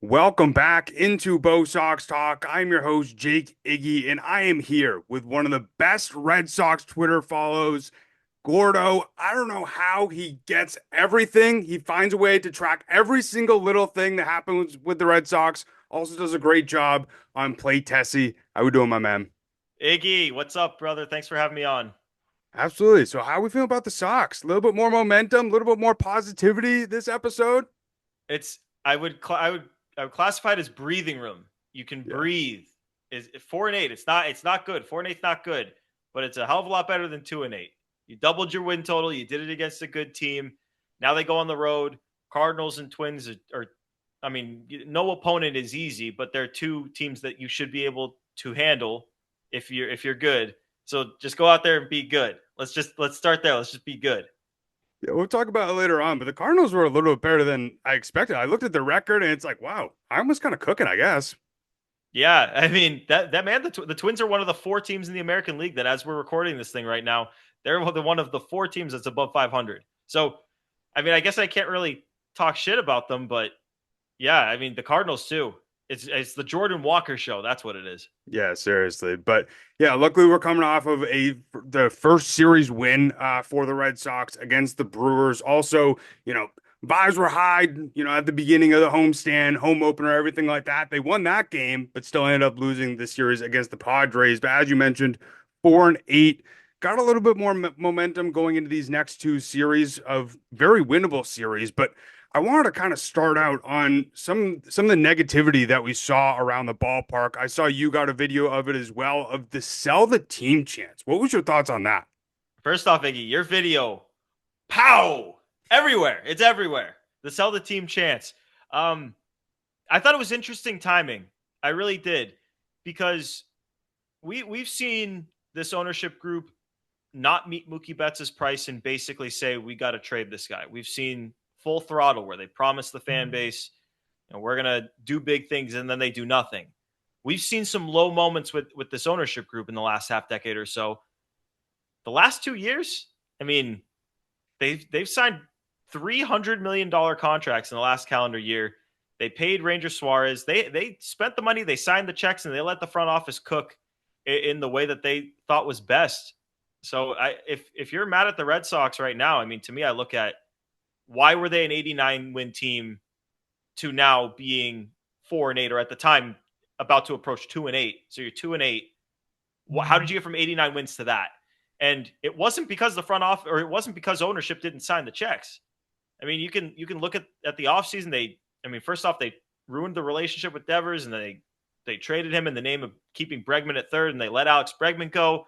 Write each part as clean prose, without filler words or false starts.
Welcome back into Bo Sox Talk. I'm your host, Jake Iggy, and I am here with one of the best Red Sox Twitter follows, Gordo. I don't know how he gets everything. He finds a way to track every single little thing that happens with the Red Sox. Also does a great job on Play Tessie. How we doing, my man? Iggy, what's up, brother? Thanks for having me on. Absolutely. So how we feeling about the Sox? A little bit more momentum, a little bit more positivity this episode? It's I would classify it as breathing room. You can Yeah. breathe. Is 4-8. It's not good. 4-8's not good, but it's a hell of a lot better than 2-8. You doubled your win total. You did it against a good team. Now they go on the road. Cardinals and Twins are I mean, no opponent is easy, but they're two teams that you should be able to handle if you're good. So just go out there and be good. Let's start there. Let's just be good. Yeah, we'll talk about it later on, but the Cardinals were a little bit better than I expected. I looked at the record and it's like, wow, I was kind of cooking, I guess. Yeah, I mean that man, the Twins are one of the four teams in the American League that, as we're recording this thing right now, they're one of the four teams that's above 500. So, I mean, I guess I can't really talk shit about them, but yeah, I mean the Cardinals too. It's the Jordan Walker show. That's what it is. Yeah, seriously. But yeah, luckily we're coming off of the first series win for the Red Sox against the Brewers. Also, vibes were high, at the beginning of the homestand, home opener, everything like that. They won that game, but still ended up losing the series against the Padres. But as you mentioned, 4-8. Got a little bit more momentum going into these next two series of very winnable series, but I wanted to kind of start out on some of the negativity that we saw around the ballpark. I saw you got a video of it as well of the sell the team chance. What was your thoughts on that? First off, Iggy, your video, pow, everywhere. It's everywhere. The sell the team chance. Um, I thought it was interesting timing. I really did, because we've seen this ownership group not meet Mookie Betts' price and basically say we got to trade this guy. We've seen full throttle where they promise the fan base, we're gonna do big things, and then they do nothing. We've seen some low moments with this ownership group in the last half decade or so. The last 2 years, I mean, they've signed $300 million contracts in the last calendar year. They paid Ranger Suarez. They spent the money. They signed the checks, and they let the front office cook in the way that they thought was best. So if you're mad at the Red Sox right now, I mean, to me, I look at why were they an 89 win team to now being 4-8, or at the time about to approach 2-8. So you're 2-8. How did you get from 89 wins to that? And it wasn't because the front office, or it wasn't because ownership didn't sign the checks. I mean, you can look at the offseason. First off, they ruined the relationship with Devers, and they traded him in the name of keeping Bregman at third, and they let Alex Bregman go.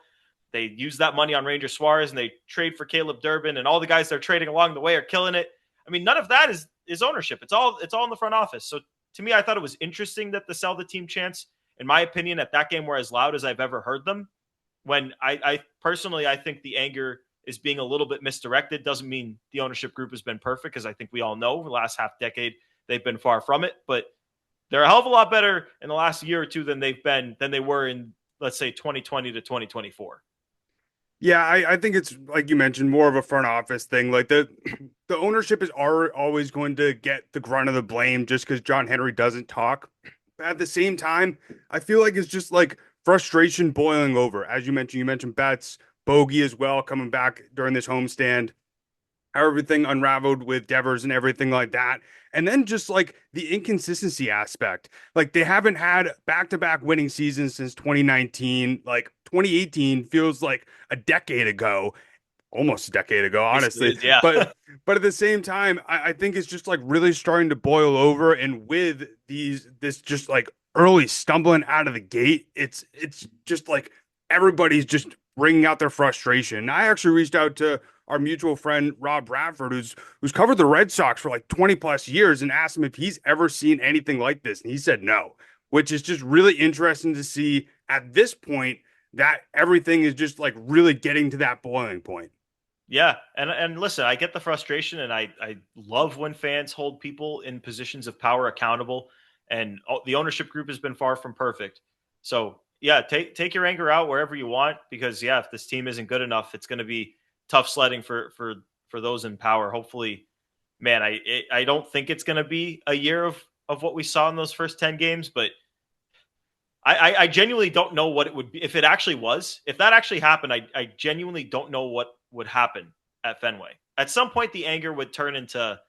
They used that money on Ranger Suarez, and they trade for Caleb Durbin, and all the guys they're trading along the way are killing it. I mean, none of that is ownership. It's all in the front office. So to me, I thought it was interesting that the sell the team chance, in my opinion, at that game were as loud as I've ever heard them. When I personally, I think the anger is being a little bit misdirected. Doesn't mean the ownership group has been perfect, because I think we all know the last half decade they've been far from it. But they're a hell of a lot better in the last year or two than they were in, let's say, 2020 to 2024. Yeah, I think it's like you mentioned, more of a front office thing. Like the ownership is always going to get the grunt of the blame just because John Henry doesn't talk. But at the same time, I feel like it's just like frustration boiling over. As you mentioned Betts, Bogey as well coming back during this homestand, how everything unraveled with Devers and everything like that. And then just like the inconsistency aspect. Like they haven't had back-to-back winning seasons since 2019. Like 2018 feels like a decade ago, almost a decade ago, Basically, honestly. is yeah. But at the same time, I think it's just like really starting to boil over. And with this just like early stumbling out of the gate, it's just like everybody's just bringing out their frustration. I actually reached out to our mutual friend Rob Bradford, who's covered the Red Sox for like 20 plus years, and asked him if he's ever seen anything like this, and he said no, which is just really interesting to see at this point that everything is just like really getting to that boiling point. Yeah, and listen, I get the frustration, and I love when fans hold people in positions of power accountable. And the ownership group has been far from perfect. So yeah, take your anger out wherever you want, because yeah, if this team isn't good enough, it's going to be tough sledding for those in power. Hopefully, man, I don't think it's going to be a year of what we saw in those first 10 games, but I genuinely don't know what it would be if it actually was. If that actually happened, I genuinely don't know what would happen at Fenway. At some point, the anger would turn into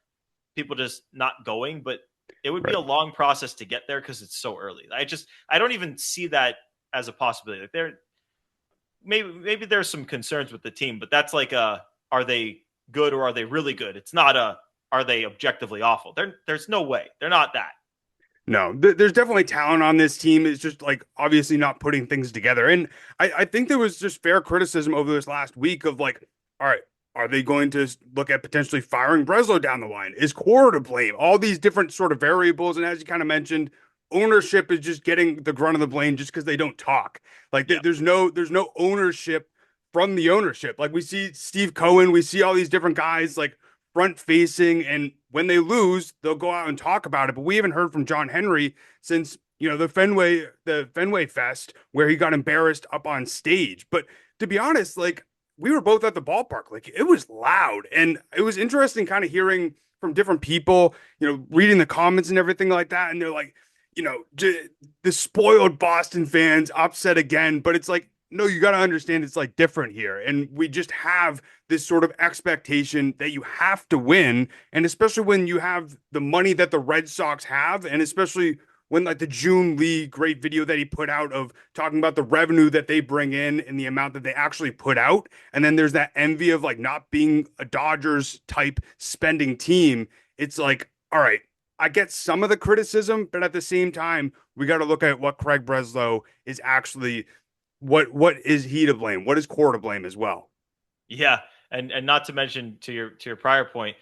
people just not going, but it would be Right. a long process to get there because it's so early. I don't even see that as a possibility. Like maybe there's some concerns with the team, but that's like are they good or are they really good? It's not a are they objectively awful. There's no way. They're not that. No, there's definitely talent on this team. It's just like obviously not putting things together. And I think there was just fair criticism over this last week of like, all right, are they going to look at potentially firing Breslow down the line? Is Core to blame? All these different sort of variables. And as you kind of mentioned, ownership is just getting the grunt of the blame just because they don't talk. Like Yeah. there's no ownership from the ownership. Like we see Steve Cohen, we see all these different guys like front facing, and when they lose, they'll go out and talk about it. But we haven't heard from John Henry since the Fenway Fest where he got embarrassed up on stage. But to be honest, like we were both at the ballpark, like it was loud, and it was interesting kind of hearing from different people, reading the comments and everything like that, and they're like, the spoiled Boston fans upset again, but it's like no, you got to understand it's like different here. And we just have this sort of expectation that you have to win. And especially when you have the money that the Red Sox have, and especially when like the June Lee great video that he put out of talking about the revenue that they bring in and the amount that they actually put out. And then there's that envy of like not being a Dodgers type spending team. It's like, all right, I get some of the criticism, but at the same time, we got to look at what Craig Breslow is actually what is he to blame? What is Core to blame as well? Yeah, and not to mention to your prior point,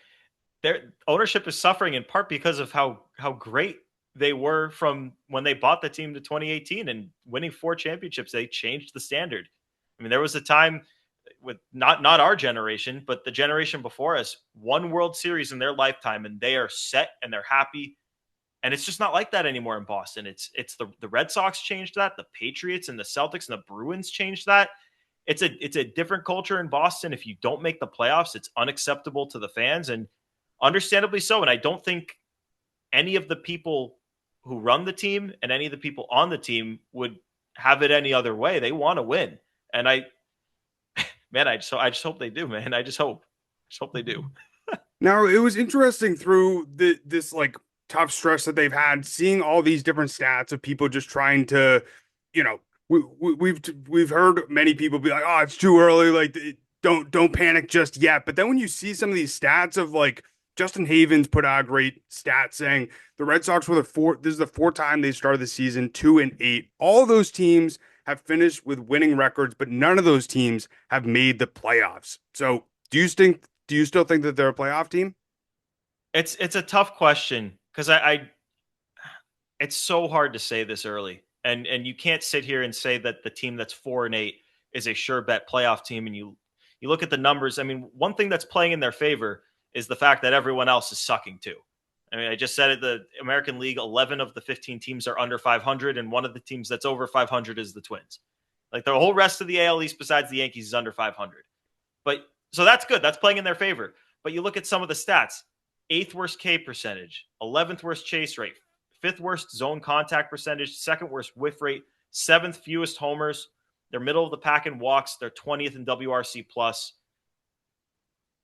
their ownership is suffering in part because of how great they were from when they bought the team to 2018 and winning 4 championships. They changed the standard. I mean, there was a time with not our generation, but the generation before us, one World Series in their lifetime, and they are set and they're happy. And it's just not like that anymore in Boston. It's the Red Sox changed that, the Patriots and the Celtics and the Bruins changed that. It's a different culture in Boston. If you don't make the playoffs, it's unacceptable to the fans, and understandably so. And I don't think any of the people who run the team and any of the people on the team would have it any other way. They want to win. And man, I just hope they do, man. I just hope they do. Now, it was interesting through this like tough stress that they've had, seeing all these different stats of people just trying to, you know, we've heard many people be like, "Oh, it's too early, like don't panic just yet." But then when you see some of these stats of like Justin Havens put out a great stat saying the Red Sox were this is the fourth time they started the season 2-8. All those teams have finished with winning records, but none of those teams have made the playoffs. So do you still think that they're a playoff team? It's a tough question because I it's so hard to say this early. And you can't sit here and say that the team that's 4-8 is a sure bet playoff team. And you look at the numbers. I mean, one thing that's playing in their favor is the fact that everyone else is sucking too. I mean, I just said it, the American League, 11 of the 15 teams are under 500, and one of the teams that's over 500 is the Twins. Like the whole rest of the AL East besides the Yankees is under 500. But so that's good. That's playing in their favor. But you look at some of the stats: eighth worst K percentage, 11th worst chase rate, fifth worst zone contact percentage, second worst whiff rate, seventh fewest homers. They're middle of the pack in walks. They're 20th in WRC plus.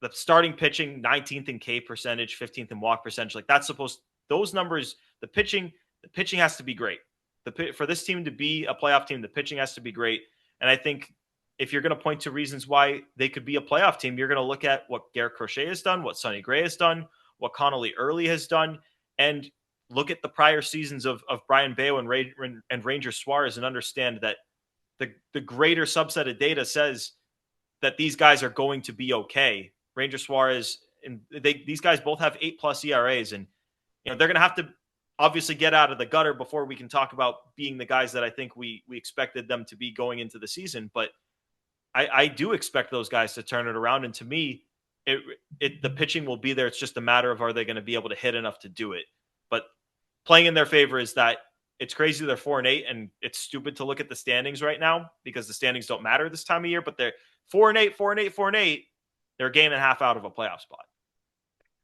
The starting pitching, 19th in K percentage, 15th in walk percentage. Like that's supposed those numbers. The pitching has to be great. For this team to be a playoff team, the pitching has to be great. And I think if you're going to point to reasons why they could be a playoff team, you're going to look at what Garrett Crochet has done, what Sonny Gray has done, what Connolly Early has done, and look at the prior seasons of Brayan Bello and Ranger Suarez and understand that the greater subset of data says that these guys are going to be okay. Ranger Suarez and these guys both have 8+ ERAs, and they're going to have to obviously get out of the gutter before we can talk about being the guys that I think we expected them to be going into the season. But I do expect those guys to turn it around, and to me, the pitching will be there. It's just a matter of are they going to be able to hit enough to do it. But playing in their favor is that it's crazy they're 4-8, and it's stupid to look at the standings right now because the standings don't matter this time of year. But they're 4-8, 4-8, 4-8. They're a game and a half out of a playoff spot.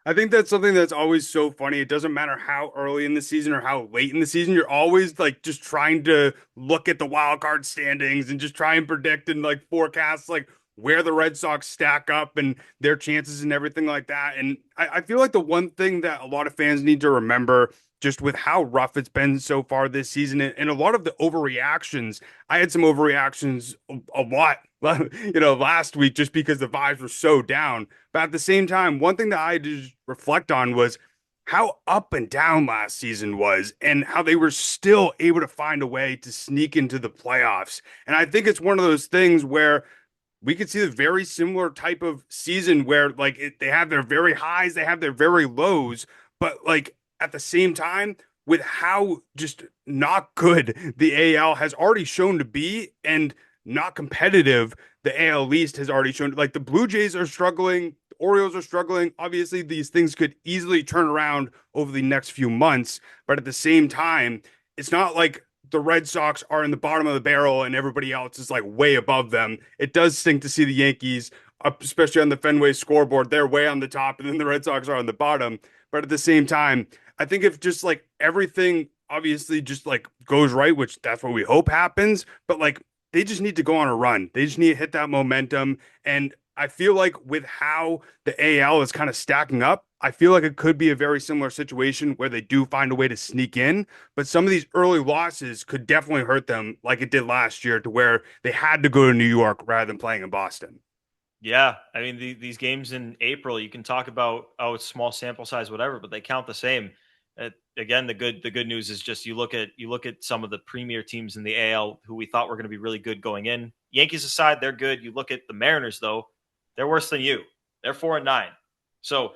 I think that's something that's always so funny. It doesn't matter how early in the season or how late in the season, you're always like just trying to look at the wild card standings and just try and predict and like forecast like where the Red Sox stack up and their chances and everything like that. And I feel like the one thing that a lot of fans need to remember, just with how rough it's been so far this season and a lot of the overreactions, I had some overreactions a lot, last week just because the vibes were so down. But at the same time, one thing that I just reflect on was how up and down last season was and how they were still able to find a way to sneak into the playoffs. And I think it's one of those things where we could see a very similar type of season where they have their very highs, they have their very lows, but like at the same time, with how just not good the AL has already shown to be and not competitive the AL East has already shown. Like the Blue Jays are struggling, the Orioles are struggling. Obviously, these things could easily turn around over the next few months, but at the same time, it's not like the Red Sox are in the bottom of the barrel and everybody else is like way above them. It does stink to see the Yankees up, especially on the Fenway scoreboard. They're way on the top, and then the Red Sox are on the bottom. But at the same time, I think if just like everything obviously just like goes right, which that's what we hope happens, but like they just need to go on a run. They just need to hit that momentum. And I feel like with how the AL is kind of stacking up, I feel like it could be a very similar situation where they do find a way to sneak in. But some of these early losses could definitely hurt them, like it did last year, to where they had to go to New York rather than playing in Boston. Yeah, I mean these games in April, you can talk about it's small sample size, whatever, but they count the same. Again, the good news is just you look at some of the premier teams in the AL who we thought were going to be really good going in. Yankees aside, they're good. You look at the Mariners though, they're worse than you. They're 4-9. So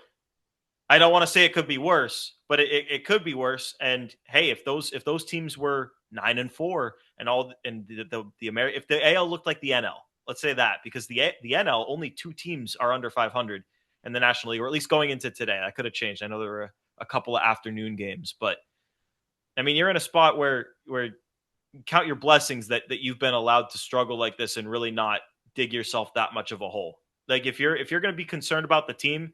I don't want to say it could be worse, but it could be worse. And hey, if those teams were 9-4 and all and if the AL looked like the NL, let's say that because the NL only two teams are under 500 in the National League, or at least going into today. That could have changed. I know there were a couple of afternoon games, but I mean you're in a spot where you count your blessings that you've been allowed to struggle like this and really not dig yourself that much of a hole. Like if you're going to be concerned about the team,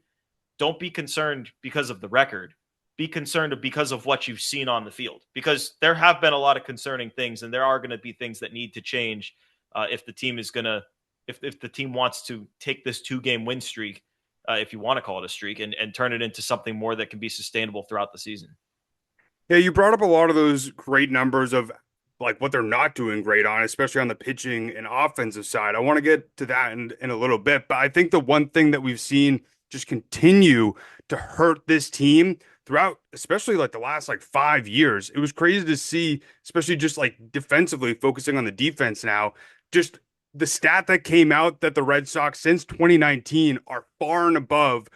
don't be concerned because of the record. Be concerned because of what you've seen on the field. Because there have been a lot of concerning things, and there are going to be things that need to change if the team is going to, if the team wants to take this 2-game win streak, if you want to call it a streak, and turn it into something more that can be sustainable throughout the season. Yeah, you brought up a lot of those great numbers of like what they're not doing great on, especially on the pitching and offensive side. I want to get to that in a little bit, but I think the one thing that we've seen just continue to hurt this team throughout, especially like the last like 5 years, it was crazy to see, especially just like defensively, focusing on the defense now, just the stat that came out that the Red Sox since 2019 are far and above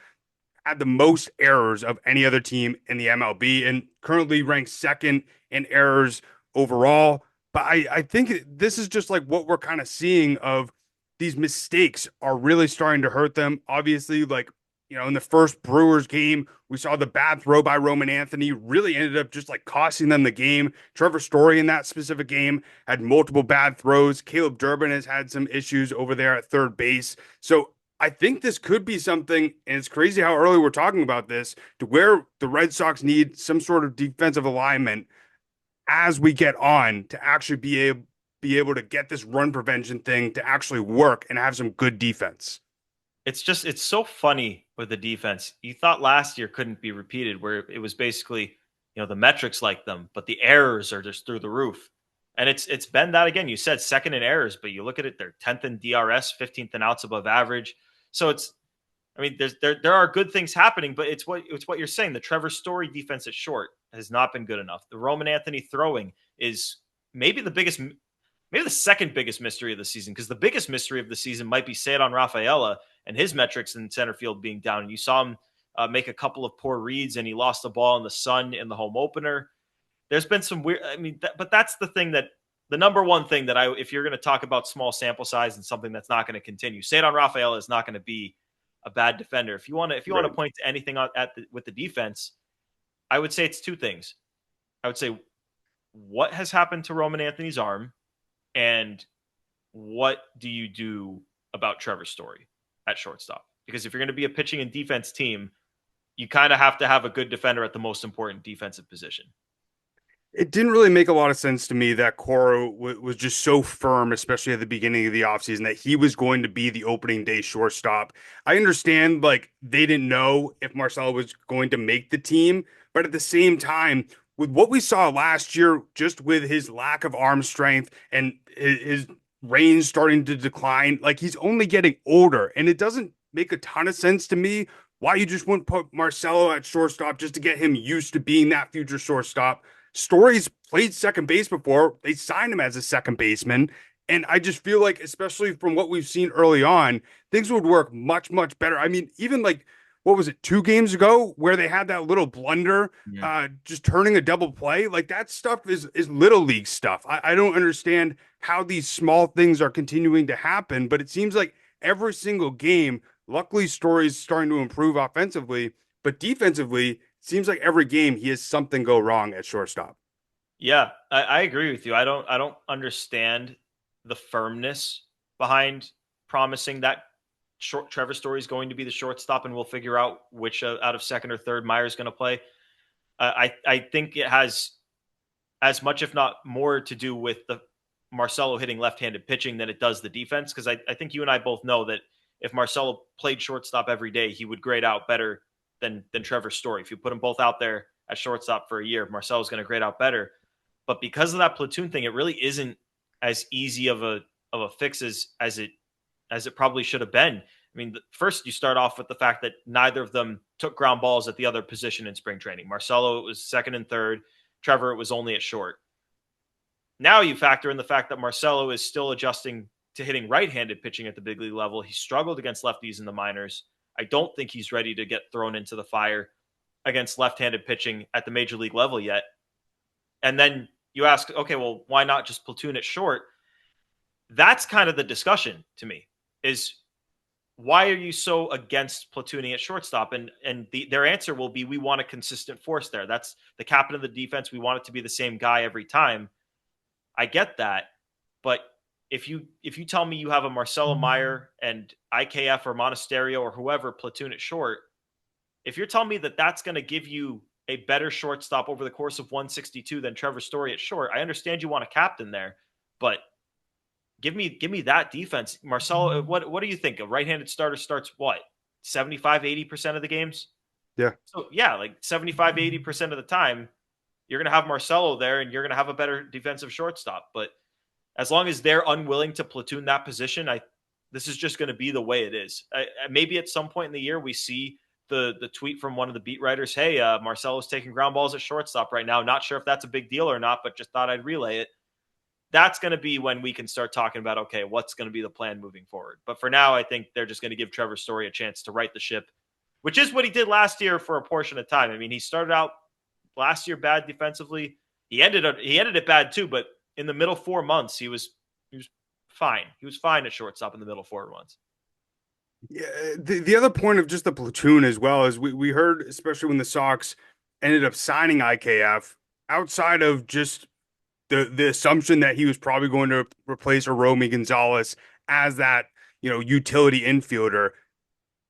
had the most errors of any other team in the MLB and currently ranks second in errors overall. But I think this is just like what we're kind of seeing of these mistakes are really starting to hurt them. Obviously, like, in the first Brewers game, we saw the bad throw by Roman Anthony really ended up just like costing them the game. Trevor Story in that specific game had multiple bad throws. Caleb Durbin has had some issues over there at third base. So I think this could be something, and it's crazy how early we're talking about this, to where the Red Sox need some sort of defensive alignment as we get on to actually be able to get this run prevention thing to actually work and have some good defense. It's so funny with the defense. You thought last year couldn't be repeated, where it was basically, the metrics like them, but the errors are just through the roof. And it's been that again. You said second in errors, but you look at it, they're 10th in DRS, 15th in outs above average. So I mean, there are good things happening, but it's what you're saying. The Trevor Story defense at short has not been good enough. The Roman Anthony throwing is maybe maybe the second biggest mystery of the season, because the biggest mystery of the season might be Cedon Rafaela and his metrics in center field being down. And you saw him make a couple of poor reads, and he lost the ball in the sun in the home opener. There's been some weird. I mean, but that's the number one thing that if you're going to talk about small sample size and something that's not going to continue, Cedon Rafaela is not going to be a bad defender. If you want to Right. point to anything with the defense, I would say it's two things. I would say what has happened to Roman Anthony's arm, and what do you do about Trevor's Story at shortstop? Because if you're going to be a pitching and defense team, you kind of have to have a good defender at the most important defensive position. It didn't really make a lot of sense to me that Coro was just so firm, especially at the beginning of the offseason, that he was going to be the opening day shortstop. I understand, like, they didn't know if Marcelo was going to make the team, but at the same time, with what we saw last year, just with his lack of arm strength and his range starting to decline, like, he's only getting older, and it doesn't make a ton of sense to me why you just wouldn't put Marcelo at shortstop just to get him used to being that future shortstop. Story's played second base before. They signed him as a second baseman. And I just feel like, especially from what we've seen early on, things would work much, much better. I mean, even like, what was it, 2 games ago, where they had that little blunder, Yeah. just turning a double play? Like, that stuff is little league stuff. I don't understand how these small things are continuing to happen, but it seems like every single game, luckily, Story's starting to improve offensively, but defensively, seems like every game he has something go wrong at shortstop. Yeah, I agree with you. I don't understand the firmness behind promising that Trevor Story is going to be the shortstop, and we'll figure out which out of second or third Meyer's going to play. I think it has as much, if not more, to do with the Marcelo hitting left-handed pitching than it does the defense. Because I think you and I both know that if Marcelo played shortstop every day, he would grade out better than Trevor Story. If you put them both out there at shortstop for a year, Marcelo's going to grade out better. But because of that platoon thing, it really isn't as easy of a fix as it probably should have been. I mean, first you start off with the fact that neither of them took ground balls at the other position in spring training. Marcelo, it was second and third. Trevor, it was only at short. Now you factor in the fact that Marcelo is still adjusting to hitting right-handed pitching at the big league level. He struggled against lefties in the minors. I don't think he's ready to get thrown into the fire against left-handed pitching at the major league level yet. And then you ask, okay, well, why not just platoon it short? That's kind of the discussion to me, is why are you so against platooning at shortstop? And their answer will be, we want a consistent force there. That's the captain of the defense. We want it to be the same guy every time. I get that, but if you tell me you have a Marcelo Meyer and IKF or Monasterio or whoever platoon it short, if you're telling me that that's going to give you a better shortstop over the course of 162 than Trevor Story at short, I understand you want a captain there, but give me that defense. Marcelo, what do you think? A right-handed starter starts what? 75-80% of the games? Yeah. So yeah, like 75-80% of the time, you're going to have Marcelo there and you're going to have a better defensive shortstop. But as long as they're unwilling to platoon that position, this is just going to be the way it is. Maybe at some point in the year we see the tweet from one of the beat writers, hey, Marcelo's taking ground balls at shortstop right now. Not sure if that's a big deal or not, but just thought I'd relay it. That's going to be when we can start talking about, okay, what's going to be the plan moving forward. But for now, I think they're just going to give Trevor Story a chance to right the ship, which is what he did last year for a portion of time. I mean, he started out last year bad defensively. He ended it bad too, but in the middle 4 months, he was fine. He was fine at shortstop in the middle 4 months. Yeah, the other point of just the platoon as well is we heard, especially when the Sox ended up signing IKF, outside of just the assumption that he was probably going to replace Romy Gonzalez as that, utility infielder.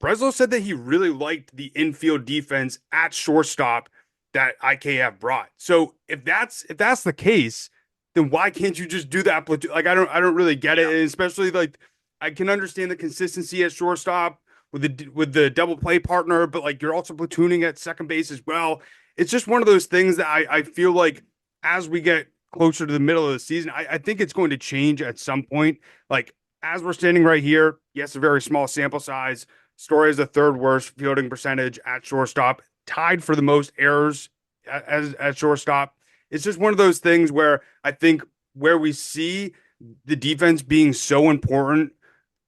Breslow said that he really liked the infield defense at shortstop that IKF brought. So if that's the case, then why can't you just do that platoon? Like, I don't really get it, and especially like I can understand the consistency at shortstop with the double play partner, but like you're also platooning at second base as well. It's just one of those things that I feel like as we get closer to the middle of the season, I think it's going to change at some point. Like as we're standing right here, yes, a very small sample size. Story is the third worst fielding percentage at shortstop, tied for the most errors at shortstop. It's just one of those things where I think where we see the defense being so important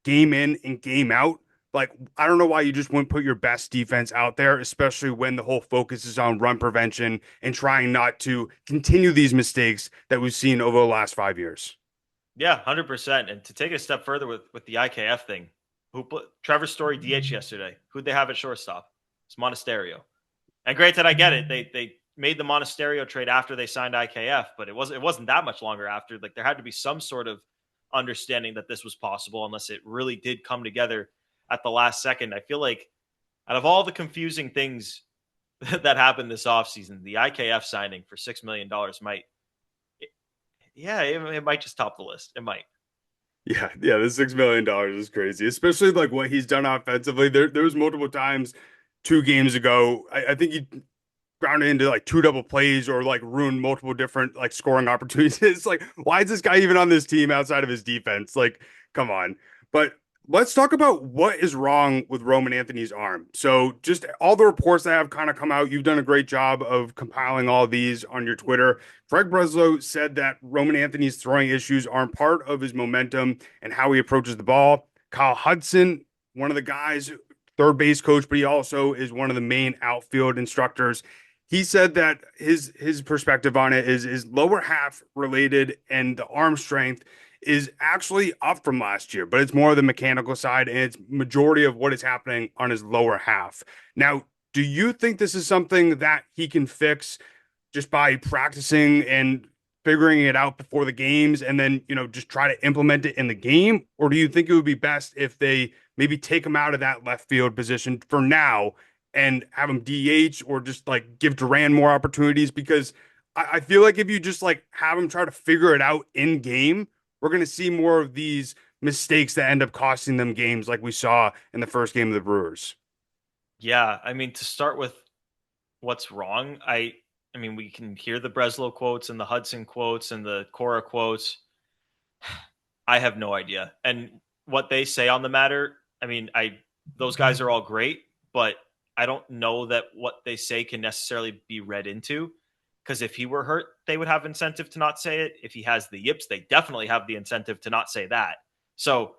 game in and game out, like I don't know why you just wouldn't put your best defense out there, especially when the whole focus is on run prevention and trying not to continue these mistakes that we've seen over the last 5 years. Yeah, 100%. And to take it a step further with the IKF thing, who put Trevor Story DH yesterday? Who'd they have at shortstop? It's Monasterio. And granted, I get it. They made the Monasterio trade after they signed IKF, but it wasn't that much longer after. Like there had to be some sort of understanding that this was possible, unless it really did come together at the last second. I feel like out of all the confusing things that happened this offseason, the IKF signing for $6 million might, yeah, it might just top the list. It might. Yeah, the $6 million is crazy, especially like what he's done offensively. There was multiple times 2 games ago. I think he grounded into like two double plays or like ruined multiple different like scoring opportunities. It's like, why is this guy even on this team outside of his defense? Like, come on. But let's talk about what is wrong with Roman Anthony's arm. So, just all the reports that have kind of come out, you've done a great job of compiling all these on your Twitter. Greg Breslow said that Roman Anthony's throwing issues aren't part of his momentum and how he approaches the ball. Kyle Hudson, one of the guys, third base coach, but he also is one of the main outfield instructors. He said that his perspective on it is lower half related, and the arm strength is actually up from last year, but it's more the mechanical side, and it's majority of what is happening on his lower half. Now, do you think this is something that he can fix just by practicing and figuring it out before the games and then, just try to implement it in the game? Or do you think it would be best if they maybe take him out of that left field position for now and have him DH or just like give Duran more opportunities? Because I feel like if you just like have him try to figure it out in game, we're going to see more of these mistakes that end up costing them games like we saw in the first game of the Brewers. Yeah, I mean, to start with what's wrong, I mean, we can hear the Breslow quotes and the Hudson quotes and the Cora quotes. I have no idea. And what they say on the matter, I mean, I those guys are all great, but I don't know that what they say can necessarily be read into. Because if he were hurt, they would have incentive to not say it. If he has the yips, they definitely have the incentive to not say that. So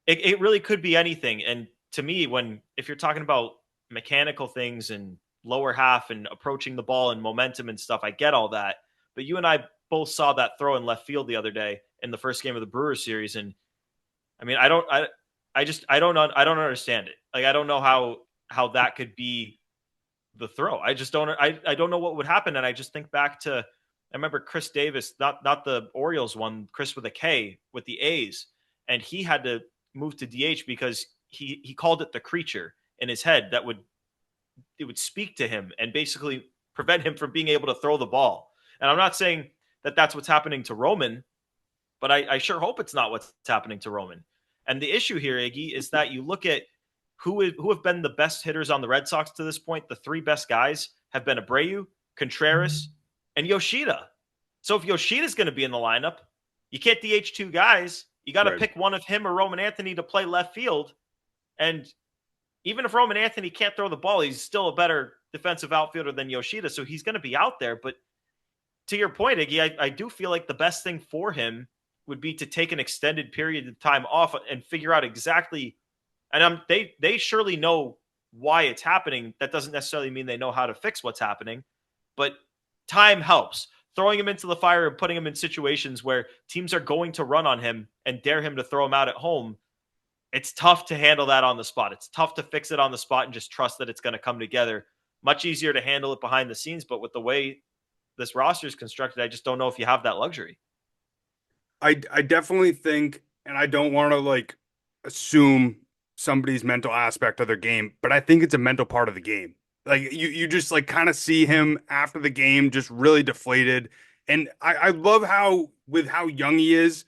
it really could be anything. And to me, if you're talking about mechanical things and lower half and approaching the ball and momentum and stuff, I get all that. But you and I both saw that throw in left field the other day in the first game of the Brewers series, and I mean, I don't know, I don't understand it. Like, I don't know how that could be the throw. I just don't. I don't know what would happen, and I just think back to I remember Chris Davis, not the Orioles one, Chris with a K with the A's, and he had to move to DH because he called it the creature in his head that would speak to him and basically prevent him from being able to throw the ball. And I'm not saying that that's what's happening to Roman, but I sure hope it's not what's happening to Roman. And the issue here, Iggy, is that you look at who have been the best hitters on the Red Sox to this point. The three best guys have been Abreu, Contreras, and Yoshida. So if Yoshida's going to be in the lineup, you can't DH two guys. You got to Right. pick one of him or Roman Anthony to play left field. And even if Roman Anthony can't throw the ball, he's still a better defensive outfielder than Yoshida. So he's going to be out there. But to your point, Iggy, I do feel like the best thing for him would be to take an extended period of time off and figure out exactly. And they surely know why it's happening. That doesn't necessarily mean they know how to fix what's happening, but time helps. Throwing him into the fire and putting him in situations where teams are going to run on him and dare him to throw him out at home, it's tough to handle that on the spot. It's tough to fix it on the spot and just trust that it's going to come together. Much easier to handle it behind the scenes, but with the way this roster is constructed, I just don't know if you have that luxury. I definitely think, and I don't want to like assume somebody's mental aspect of their game, but I think it's a mental part of the game. Like you just like kind of see him after the game just really deflated. And I love how with how young he is,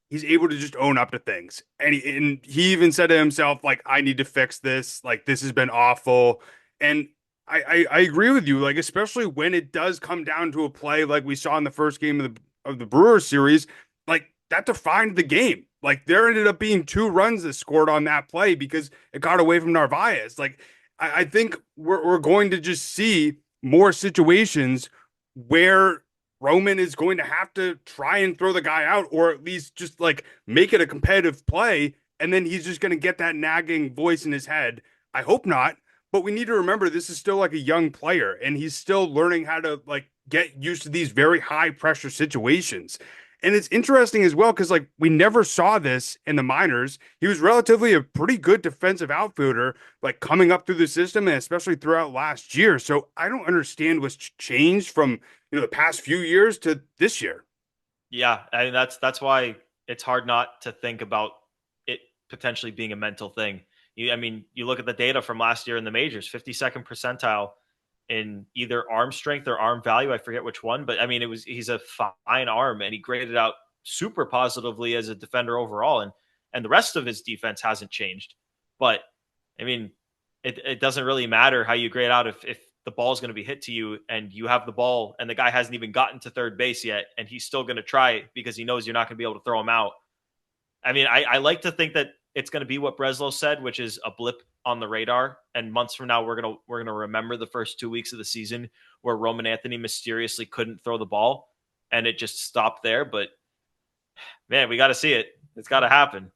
he's able to just own up to things. And he even said to himself, like, I need to fix this. Like this has been awful. And I agree with you, like, especially when it does come down to a play like we saw in the first game of the Brewers series, like that defined the game. Like there ended up being 2 runs that scored on that play because it got away from Narvaez. Like I think we're going to just see more situations where Roman is going to have to try and throw the guy out or at least just like make it a competitive play. And then he's just going to get that nagging voice in his head. I hope not. But we need to remember this is still like a young player and he's still learning how to like get used to these very high pressure situations. And it's interesting as well because like we never saw this in the minors. He was relatively a pretty good defensive outfielder, like coming up through the system and especially throughout last year. So I don't understand what's changed from the past few years to this year. Yeah, I mean that's why it's hard not to think about it potentially being a mental thing. I mean, you look at the data from last year in the majors, 52nd percentile in either arm strength or arm value. I forget which one, but I mean, he's a fine arm, and he graded out super positively as a defender overall. And the rest of his defense hasn't changed. But I mean, it doesn't really matter how you grade out if the ball is going to be hit to you and you have the ball and the guy hasn't even gotten to third base yet, and he's still going to try because he knows you're not going to be able to throw him out. I mean, I like to think that it's going to be what Breslow said, which is a blip on the radar. And months from now, we're gonna remember the first 2 weeks of the season where Roman Anthony mysteriously couldn't throw the ball, and it just stopped there. But man, we got to see it. It's got to happen.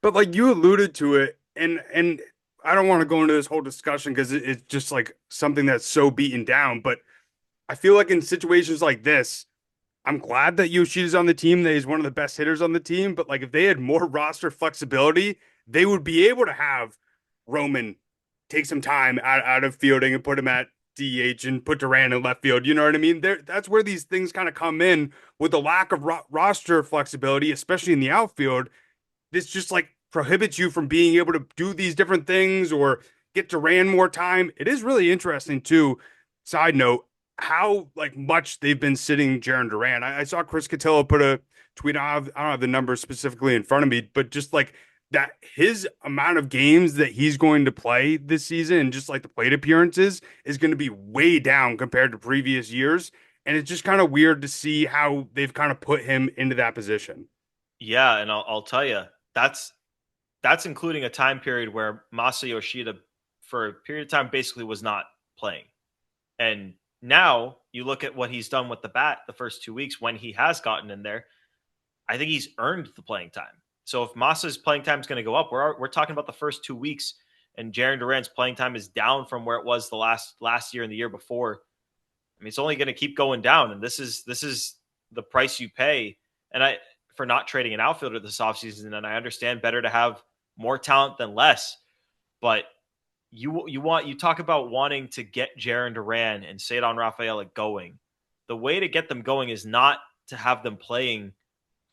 But like you alluded to it, and I don't want to go into this whole discussion because it's just like something that's so beaten down. But I feel like in situations like this, I'm glad that Yoshida's on the team, that he's one of the best hitters on the team. But like if they had more roster flexibility, they would be able to have Roman take some time out of fielding and put him at DH and put Duran in left field. You know what I mean? That's where these things kind of come in with the lack of roster flexibility, especially in the outfield. This just like prohibits you from being able to do these different things or get Duran more time. It is really interesting too. Side note, how like much they've been sitting Jaron Duran. I saw Chris Cotillo put a tweet. I don't have the numbers specifically in front of me, but just like that, his amount of games that he's going to play this season and just like the plate appearances is going to be way down compared to previous years. And it's just kind of weird to see how they've kind of put him into that position. Yeah, and I'll tell you that's including a time period where Masa Yoshida, for a period of time, basically was not playing. And now you look at what he's done with the bat the first 2 weeks when he has gotten in there. I think he's earned the playing time. So if Masa's playing time is going to go up, we're talking about the first 2 weeks, and Jaron Duran's playing time is down from where it was the last year and the year before. I mean, it's only going to keep going down, and this is the price you pay. And for not trading an outfielder this offseason, and I understand better to have more talent than less, but you talk about wanting to get Jaron Duran and Cedar Rafaela going. The way to get them going is not to have them playing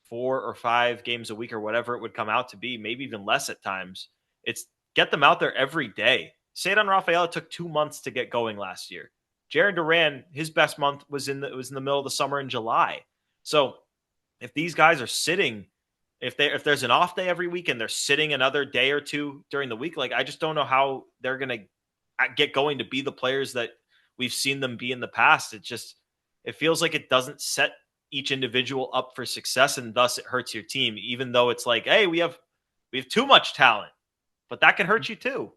4 or 5 games a week or whatever it would come out to be, maybe even less at times. It's get them out there every day. Cedar Rafaela took 2 months to get going last year. Jaron Duran, his best month was in the middle of the summer in July. So if these guys are sitting, if there's an off day every week and they're sitting another day or two during the week, like I just don't know how they're going to get going to be the players that we've seen them be in the past. It feels like it doesn't set each individual up for success, and thus it hurts your team, even though it's like, hey, we have too much talent, but that can hurt you too.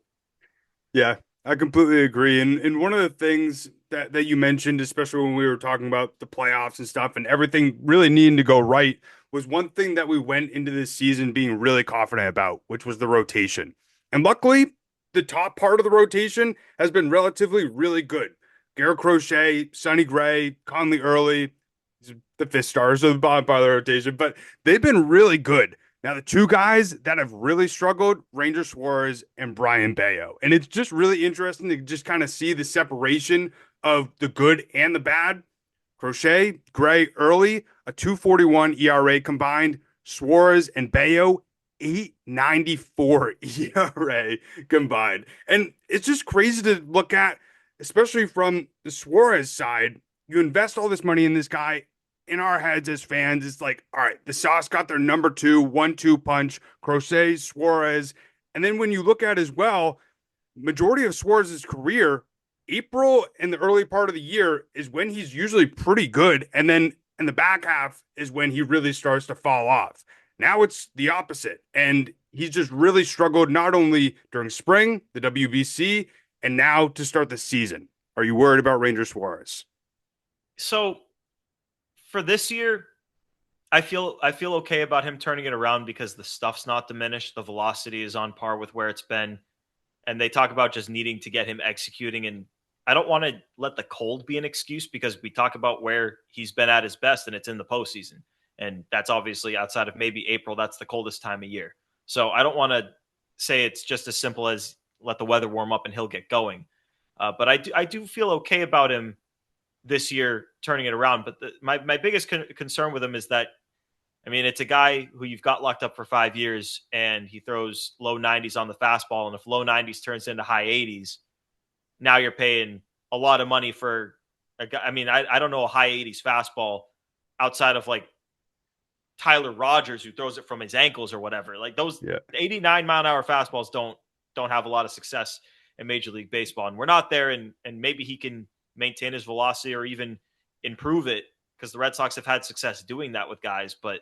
Yeah, I completely agree. And one of the things that you mentioned, especially when we were talking about the playoffs and stuff and everything really needing to go right, was one thing that we went into this season being really confident about, which was the rotation. And luckily, the top part of the rotation has been relatively really good. Garrett Crochet, Sonny Gray, Conley Early, the fifth stars of the bottom part of the rotation, but they've been really good. Now, the two guys that have really struggled, Ranger Suarez and Brayan Bello. And it's just really interesting to just kind of see the separation of the good and the bad. Crochet, Gray, Early, a 2.41 ERA combined. Suarez and Bello, 8.94 ERA combined. And it's just crazy to look at, especially from the Suarez side. You invest all this money in this guy. In our heads as fans, it's like, all right, the Sox got their number 2 1-2 punch, Crochet, Suarez. And then when you look at as well, majority of Suarez's career, April and the early part of the year is when he's usually pretty good. And then in the back half is when he really starts to fall off. Now it's the opposite. And he's just really struggled not only during spring, the WBC, and now to start the season. Are you worried about Ranger Suarez? So for this year, I feel okay about him turning it around because the stuff's not diminished. The velocity is on par with where it's been. And they talk about just needing to get him executing. And I don't want to let the cold be an excuse because we talk about where he's been at his best and it's in the postseason. And that's obviously outside of maybe April. That's the coldest time of year. So I don't want to say it's just as simple as let the weather warm up and he'll get going. But I do feel okay about him this year turning it around. But my biggest concern with him is that, I mean, it's a guy who you've got locked up for 5 years and he throws low 90s on the fastball. And if low 90s turns into high 80s, now you're paying a lot of money for a guy. I mean, I don't know a high 80s fastball outside of like Tyler Rogers who throws it from his ankles or whatever. Like those Yeah. 89-mile-an-hour fastballs don't have a lot of success in Major League Baseball, and we're not there. And maybe he can maintain his velocity or even improve it because the Red Sox have had success doing that with guys. But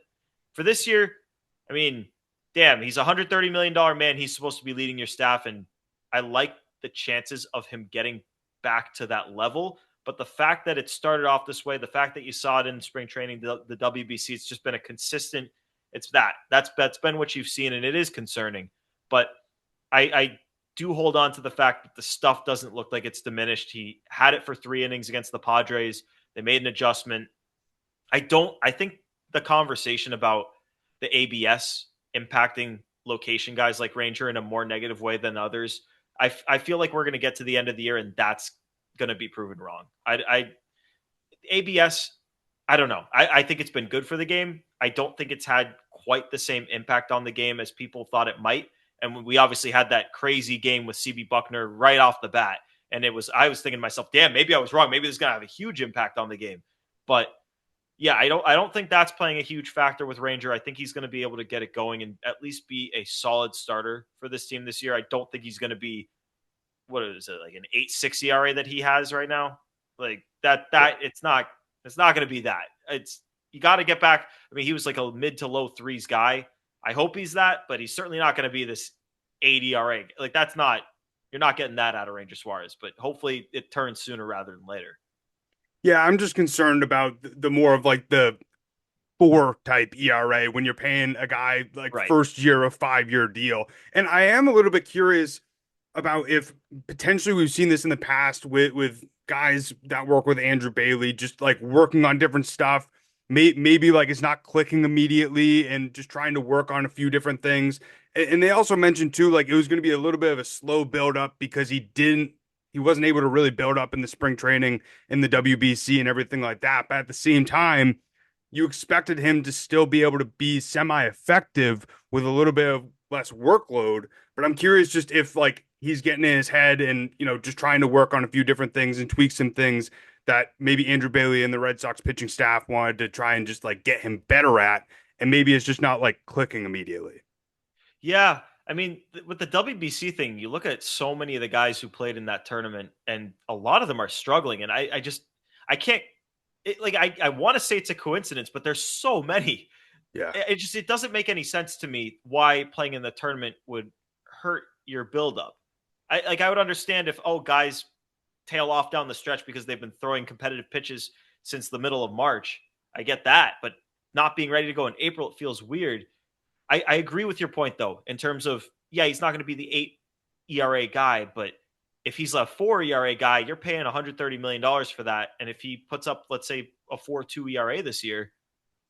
for this year, I mean, damn, he's a $130 million man. He's supposed to be leading your staff, and I like the chances of him getting back to that level. But the fact that it started off this way, the fact that you saw it in spring training, the WBC, it's just been a consistent. It's that's been what you've seen, and it is concerning. But I do hold on to the fact that the stuff doesn't look like it's diminished. He had it for 3 innings against the Padres. They made an adjustment. I think the conversation about the ABS impacting location guys like Ranger in a more negative way than others. I feel like we're going to get to the end of the year and that's going to be proven wrong. ABS, I don't know. I think it's been good for the game. I don't think it's had quite the same impact on the game as people thought it might. And we obviously had that crazy game with CB Buckner right off the bat. And I was thinking to myself, damn, maybe I was wrong. Maybe this is going to have a huge impact on the game. But yeah, I don't think that's playing a huge factor with Ranger. I think he's going to be able to get it going and at least be a solid starter for this team this year. I don't think he's going to be, what is it, like an 8.6 ERA that he has right now? Like that it's not going to be that. It's, you got to get back. I mean, he was like a mid to low threes guy. I hope he's that, but he's certainly not going to be this 8 ERA. Like you're not getting that out of Ranger Suarez, but hopefully it turns sooner rather than later. Yeah, I'm just concerned about the more of like the 4 type ERA when you're paying a guy like Right. first year of 5-year deal. And I am a little bit curious about if potentially we've seen this in the past with guys that work with Andrew Bailey, just like working on different stuff. Maybe like it's not clicking immediately and just trying to work on a few different things. And they also mentioned too, like it was going to be a little bit of a slow build up because he wasn't able to really build up in the spring training in the WBC and everything like that. But at the same time, you expected him to still be able to be semi-effective with a little bit of less workload. But I'm curious just if like he's getting in his head and, just trying to work on a few different things and tweak some things that maybe Andrew Bailey and the Red Sox pitching staff wanted to try and just like get him better at. And maybe it's just not like clicking immediately. Yeah. I mean, with the WBC thing, you look at so many of the guys who played in that tournament, and a lot of them are struggling. And I can't, I want to say it's a coincidence, but there's so many. Yeah. It doesn't make any sense to me why playing in the tournament would hurt your buildup. I would understand if, guys tail off down the stretch because they've been throwing competitive pitches since the middle of March. I get that, but not being ready to go in April, it feels weird. I agree with your point though, in terms of, yeah, he's not going to be the 8 ERA guy, but if he's a 4 ERA guy, you're paying $130 million for that. And if he puts up, let's say, a 4.2 ERA this year,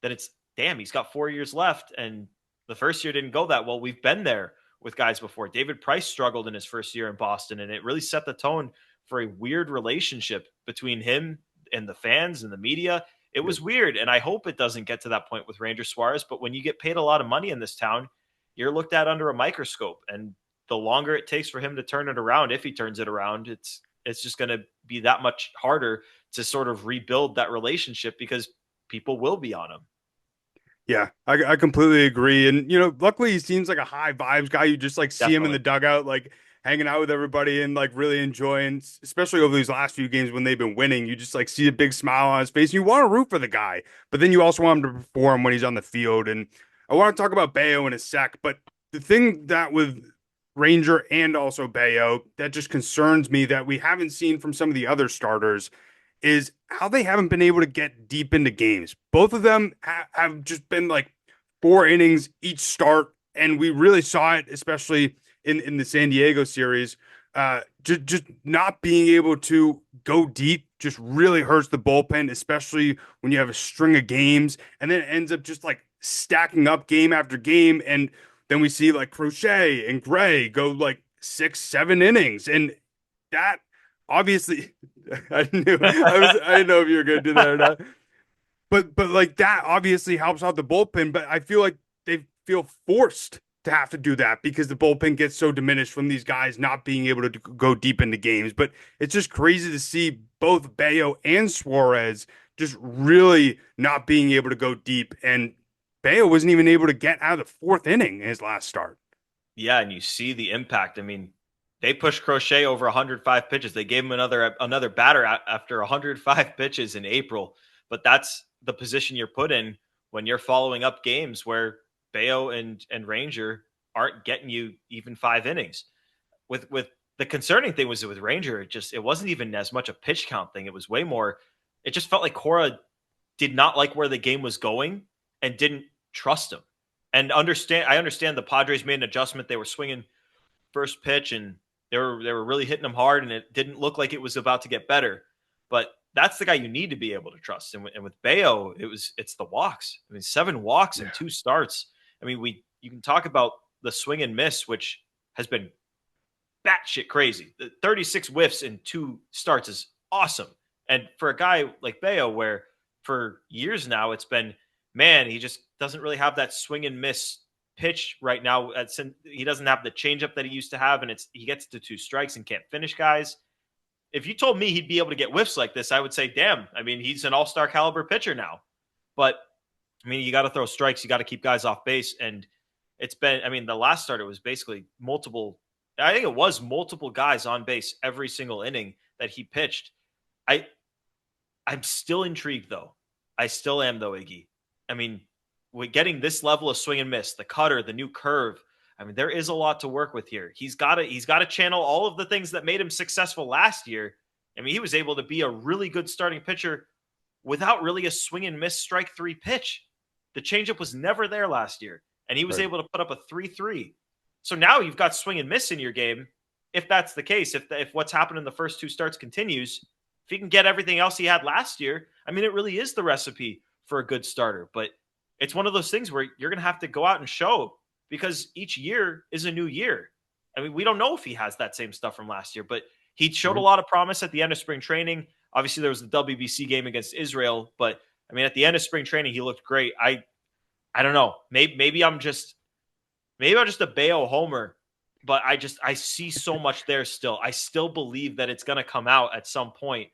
then it's, damn, he's got 4 years left. And the first year didn't go that well. We've been there with guys before. David Price struggled in his first year in Boston, and it really set the tone for a weird relationship between him and the fans and the media. It was weird, and I hope it doesn't get to that point with Ranger Suarez. But when you get paid a lot of money in this town, you're looked at under a microscope. And the longer it takes for him to turn it around, if he turns it around, it's just going to be that much harder to sort of rebuild that relationship because people will be on him. Yeah, I completely agree. And, luckily he seems like a high vibes guy. You just like see him in Definitely. the dugout, like hanging out with everybody and like really enjoying, especially over these last few games when they've been winning. You just like see a big smile on his face. And you want to root for the guy, but then you also want him to perform when he's on the field. And I want to talk about Bello in a sec, but the thing that with Ranger and also Bello that just concerns me that we haven't seen from some of the other starters is how they haven't been able to get deep into games. Both of them have just been like 4 innings each start, and we really saw it, especially in the San Diego series. Just not being able to go deep just really hurts the bullpen, especially when you have a string of games, and then it ends up just like stacking up game after game, and then we see like Crochet and Gray go like 6, 7 innings, and that obviously I didn't know if you were gonna do that or not. But like that obviously helps out the bullpen, but I feel like they feel forced to have to do that because the bullpen gets so diminished from these guys not being able to go deep into games. But it's just crazy to see both Bello and Suarez just really not being able to go deep. And Bello wasn't even able to get out of the fourth inning in his last start. Yeah, and you see the impact. I mean, they pushed Crochet over 105 pitches. They gave him another batter after 105 pitches in April. But that's the position you're put in when you're following up games where Bayo and Ranger aren't getting you even 5 innings. With the concerning thing was with Ranger, it wasn't even as much a pitch count thing. It was way more. It just felt like Cora did not like where the game was going and didn't trust him. And I understand the Padres made an adjustment. They were swinging first pitch and they were really hitting him hard, and it didn't look like it was about to get better. But that's the guy you need to be able to trust. And with Bayo, it's the walks. I mean, 7 walks and 2 starts. I mean, you can talk about the swing and miss, which has been batshit crazy. The 36 whiffs in 2 starts is awesome. And for a guy like Bayo, where for years now it's been, man, he just doesn't really have that swing and miss pitch right now. He doesn't have the changeup that he used to have, and he gets to 2 strikes and can't finish guys. If you told me he'd be able to get whiffs like this, I would say, damn. I mean, he's an all-star caliber pitcher now. But I mean, you got to throw strikes, you got to keep guys off base, and it's been. I mean, the last start it was basically multiple. I think it was multiple guys on base every single inning that he pitched. I'm still intrigued though. I still am though, Iggy. I mean, with getting this level of swing and miss, the cutter, the new curve, I mean, there is a lot to work with here. He's got to channel all of the things that made him successful last year. I mean, he was able to be a really good starting pitcher without really a swing and miss strike 3 pitch. The changeup was never there last year, and he was able to put up a 3-3. So now you've got swing and miss in your game. If that's the case, if what's happened in the first 2 starts continues, if he can get everything else he had last year, I mean, it really is the recipe for a good starter. But it's one of those things where you're going to have to go out and show, because each year is a new year. I mean, we don't know if he has that same stuff from last year, but he showed a lot of promise at the end of spring training. Obviously, there was the WBC game against Israel, but I mean, at the end of spring training, he looked great. I don't know. Maybe I'm just a Bayo homer, but I see so much there still. I still believe that it's going to come out at some point.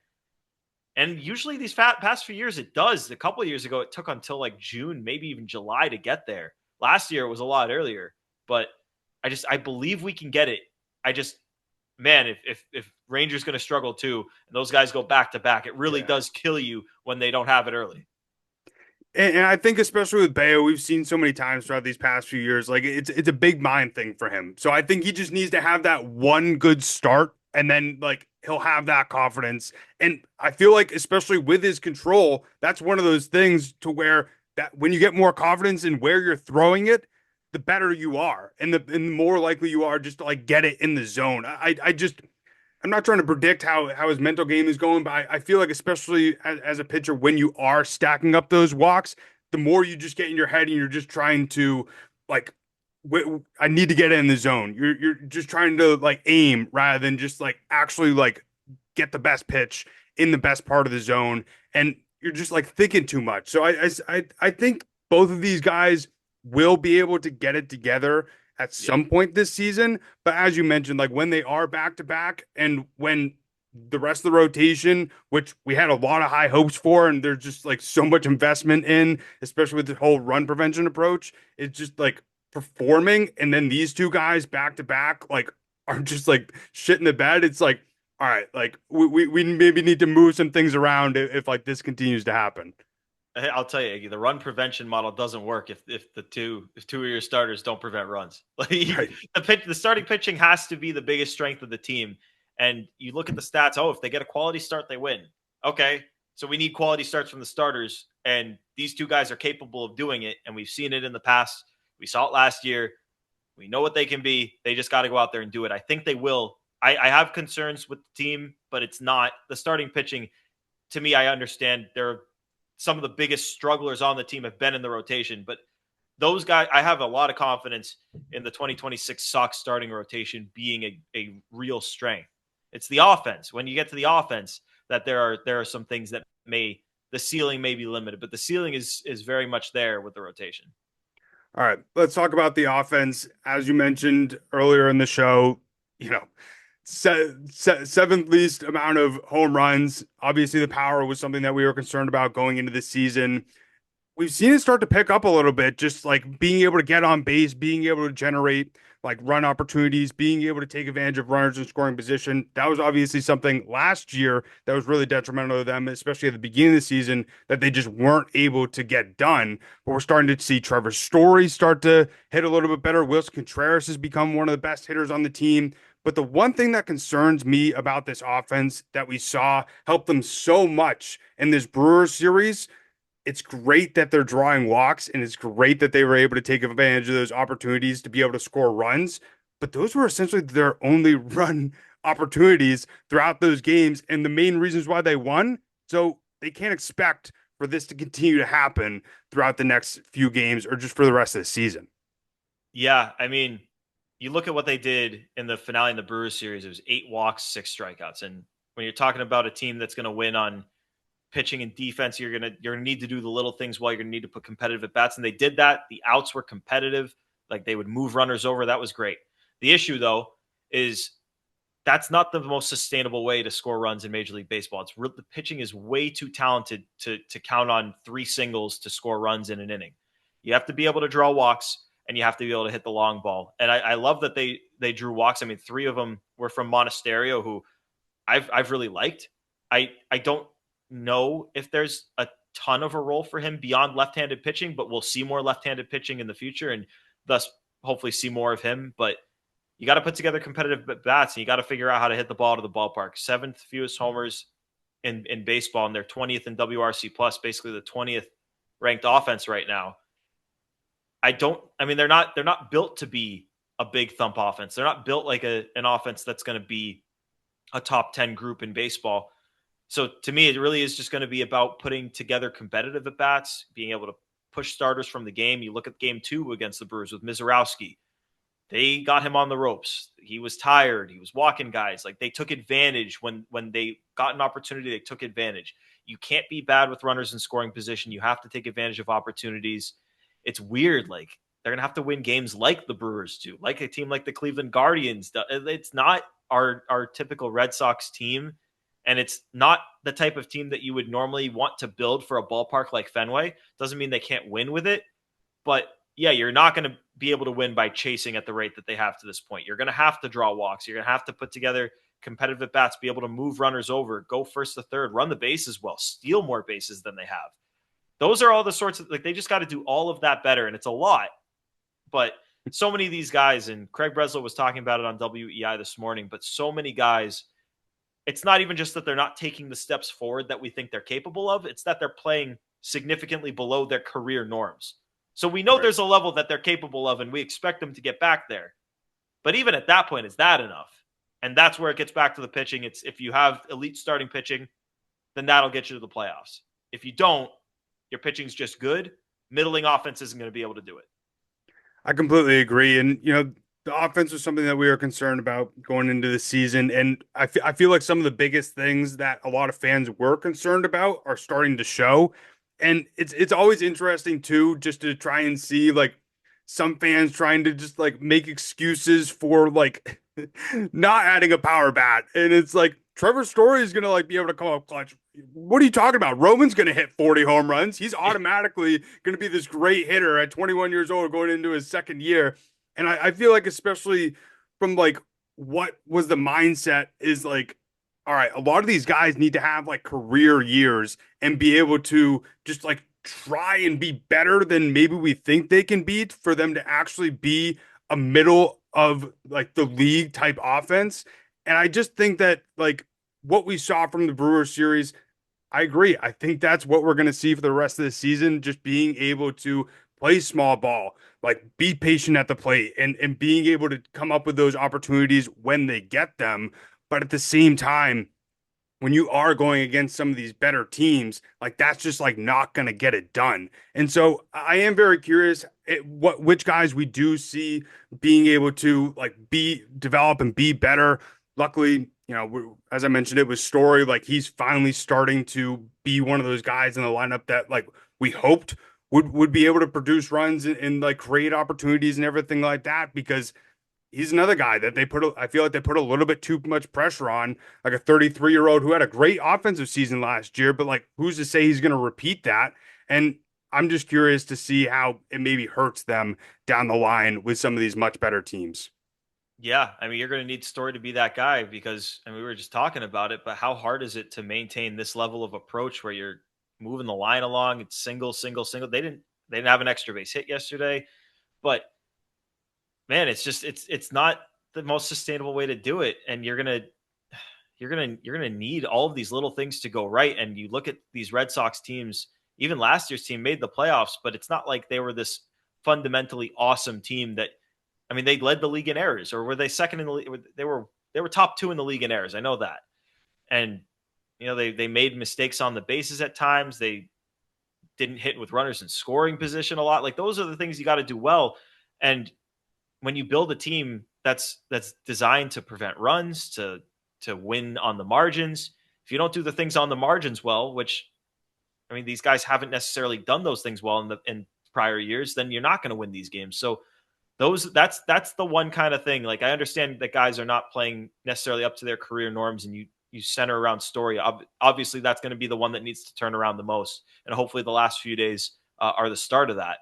And usually these past few years, it does. A couple of years ago, it took until like June, maybe even July to get there. Last year, it was a lot earlier. But I believe we can get it. Man, if Rangers going to struggle too, and those guys go back to back, it really does kill you when they don't have it early. And I think especially with Bayo, we've seen so many times throughout these past few years, like it's a big mind thing for him. So I think he just needs to have that one good start, and then like he'll have that confidence. And I feel like especially with his control, that's one of those things to where that when you get more confidence in where you're throwing it, the better you are, and the more likely you are just to like get it in the zone. I'm not trying to predict how his mental game is going, but I feel like especially as a pitcher, when you are stacking up those walks, the more you just get in your head and you're just trying to like, I need to get it in the zone. You're just trying to like aim rather than just like actually like get the best pitch in the best part of the zone, and you're just like thinking too much. So I think both of these guys will be able to get it together at some point this season. But as you mentioned, like when they are back to back and when the rest of the rotation, which we had a lot of high hopes for, and there's just like so much investment in, especially with the whole run prevention approach, it's just like performing. And then these 2 guys back to back, like are just like shit in the bed. It's like, all right, like we maybe need to move some things around if like this continues to happen. I'll tell you, Iggy, the run prevention model doesn't work if two of your starters don't prevent runs. Like the starting pitching has to be the biggest strength of the team. And you look at the stats. Oh, if they get a quality start, they win. Okay, so we need quality starts from the starters, and these 2 guys are capable of doing it. And we've seen it in the past. We saw it last year. We know what they can be. They just got to go out there and do it. I think they will. I have concerns with the team, but it's not the starting pitching. To me, I understand they're some of the biggest strugglers on the team have been in the rotation, but those guys, I have a lot of confidence in the 2026 Sox starting rotation being a real strength. It's the offense. When you get to the offense, that there are some things that the ceiling may be limited, but the ceiling is very much there with the rotation. All right, let's talk about the offense. As you mentioned earlier in the show, you know, seventh least amount of home runs. Obviously, the power was something that we were concerned about going into the season. We've seen it start to pick up a little bit, just like being able to get on base, being able to generate like run opportunities, being able to take advantage of runners in scoring position. That was obviously something last year that was really detrimental to them, especially at the beginning of the season, that they just weren't able to get done. But we're starting to see Trevor's Story start to hit a little bit better. Wilson Contreras has become one of the best hitters on the team. But the one thing that concerns me about this offense that we saw help them so much in this Brewers series, it's great that they're drawing walks and it's great that they were able to take advantage of those opportunities to be able to score runs. But those were essentially their only run opportunities throughout those games and the main reasons why they won. So they can't expect for this to continue to happen throughout the next few games or just for the rest of the season. Yeah, I mean, you look at what they did in the finale in the Brewers series. It was 8 walks, 6 strikeouts, and when you're talking about a team that's going to win on pitching and defense, you're gonna need to do the little things well. You're gonna need to put competitive at bats, and they did that. The outs were competitive, like they would move runners over. That was great. The issue though is that's not the most sustainable way to score runs in Major League Baseball. The pitching is way too talented to count on 3 singles to score runs in an inning. You have to be able to draw walks and you have to be able to hit the long ball. And I love that they drew walks. I mean, 3 of them were from Monasterio, who I've really liked. I don't know if there's a ton of a role for him beyond left-handed pitching, but we'll see more left-handed pitching in the future and thus hopefully see more of him. But you got to put together competitive bats and you got to figure out how to hit the ball to the ballpark. 7th fewest homers in baseball, and they're 20th in WRC plus, basically the 20th ranked offense right now. I mean, they're not built to be a big thump offense. They're not built like an offense that's going to be a top 10 group in baseball. So to me, it really is just going to be about putting together competitive at bats, being able to push starters from the game. You look at game 2 against the Brewers with Mizorowski. They got him on the ropes. He was tired. He was walking guys. Like they took advantage when they got an opportunity. They took advantage. You can't be bad with runners in scoring position. You have to take advantage of opportunities. It's weird. Like they're gonna have to win games like the Brewers do, like a team like the Cleveland Guardians. It's not our typical Red Sox team, and it's not the type of team that you would normally want to build for a ballpark like Fenway. Doesn't mean they can't win with it, but yeah, you're not going to be able to win by chasing at the rate that they have to this point. You're going to have to draw walks. You're going to have to put together competitive at bats, be able to move runners over, go first to third, run the bases well, steal more bases than they have. Those are all the sorts of, like, they just got to do all of that better. And it's a lot, but so many of these guys, and Craig Breslow was talking about it on WEI this morning, but so many guys, it's not even just that they're not taking the steps forward that we think they're capable of. It's that they're playing significantly below their career norms. So we know Right. there's a level that they're capable of, and we expect them to get back there. But even at that point, is that enough? And that's where it gets back to the pitching. It's if you have elite starting pitching, then that'll get you to the playoffs. If you don't, your pitching's just good. Middling offense isn't going to be able to do it. I completely agree. And, the offense was something that we were concerned about going into the season. And I feel like some of the biggest things that a lot of fans were concerned about are starting to show. And it's always interesting too, just to try and see like some fans trying to just like make excuses for like not adding a power bat. And it's like Trevor Story is gonna like be able to come up clutch. What are you talking about? Roman's gonna hit 40 home runs. He's automatically gonna be this great hitter at 21 years old going into his second year. And I feel like especially from like what was the mindset is like, all right, a lot of these guys need to have like career years and be able to just like try and be better than maybe we think they can be for them to actually be a middle of like the league type offense. And I just think that like what we saw from the Brewers series, I agree. I think that's what we're going to see for the rest of the season, just being able to play small ball, like be patient at the plate and being able to come up with those opportunities when they get them. But at the same time, when you are going against some of these better teams, like that's just like not going to get it done. And so I am very curious which guys we do see being able to like be develop and be better. Luckily, as I mentioned, it was Story. Like he's finally starting to be one of those guys in the lineup that like we hoped would be able to produce runs and like create opportunities and everything like that because he's another guy that I feel like they put a little bit too much pressure on, like a 33-year-old who had a great offensive season last year, but like who's to say he's going to repeat that? And I'm just curious to see how it maybe hurts them down the line with some of these much better teams. Yeah, I mean, you're going to need Story to be that guy because, I mean, we were just talking about it, but how hard is it to maintain this level of approach where you're moving the line along? It's single, single, single. They didn't have an extra base hit yesterday, but man, it's not the most sustainable way to do it, and you're gonna need all of these little things to go right. And you look at these Red Sox teams, even last year's team made the playoffs, but it's not like they were this fundamentally awesome team that, I mean, they led the league in errors, or were they second in the league? They were top two in the league in errors. I know that. And they made mistakes on the bases at times. They didn't hit with runners in scoring position a lot. Like those are the things you got to do well. And when you build a team that's designed to prevent runs, to win on the margins, if you don't do the things on the margins well, which, I mean, these guys haven't necessarily done those things well in prior years, then you're not going to win these games. So that's the one kind of thing. Like I understand that guys are not playing necessarily up to their career norms, and you center around Story. Obviously, that's going to be the one that needs to turn around the most, and hopefully, the last few days are the start of that.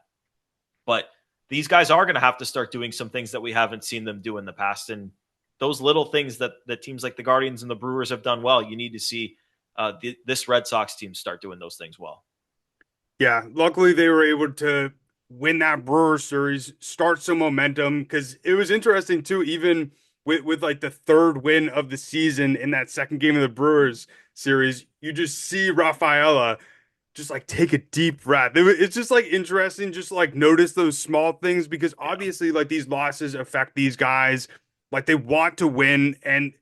But these guys are going to have to start doing some things that we haven't seen them do in the past, and those little things that teams like the Guardians and the Brewers have done well, you need to see this Red Sox team start doing those things well. Yeah, luckily they were able to win that Brewers series, start some momentum because it was interesting too, even with like the third win of the season in that second game of the Brewers series, you just see Rafaela just like take a deep breath. It's just like interesting, just like notice those small things because Yeah. obviously, like these losses affect these guys. Like they want to win, and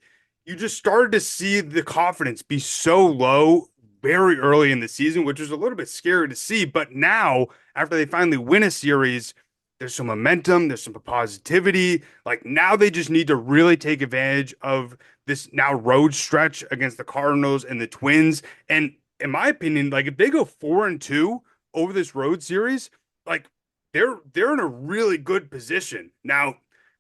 you just started to see the confidence be so low very early in the season, which was a little bit scary to see. But now, after they finally win a series, there's some momentum, there's some positivity. Like now, they just need to really take advantage of this now road stretch against the Cardinals and the Twins. And in my opinion, like if they go 4-2 over this road series, like they're in a really good position. Now,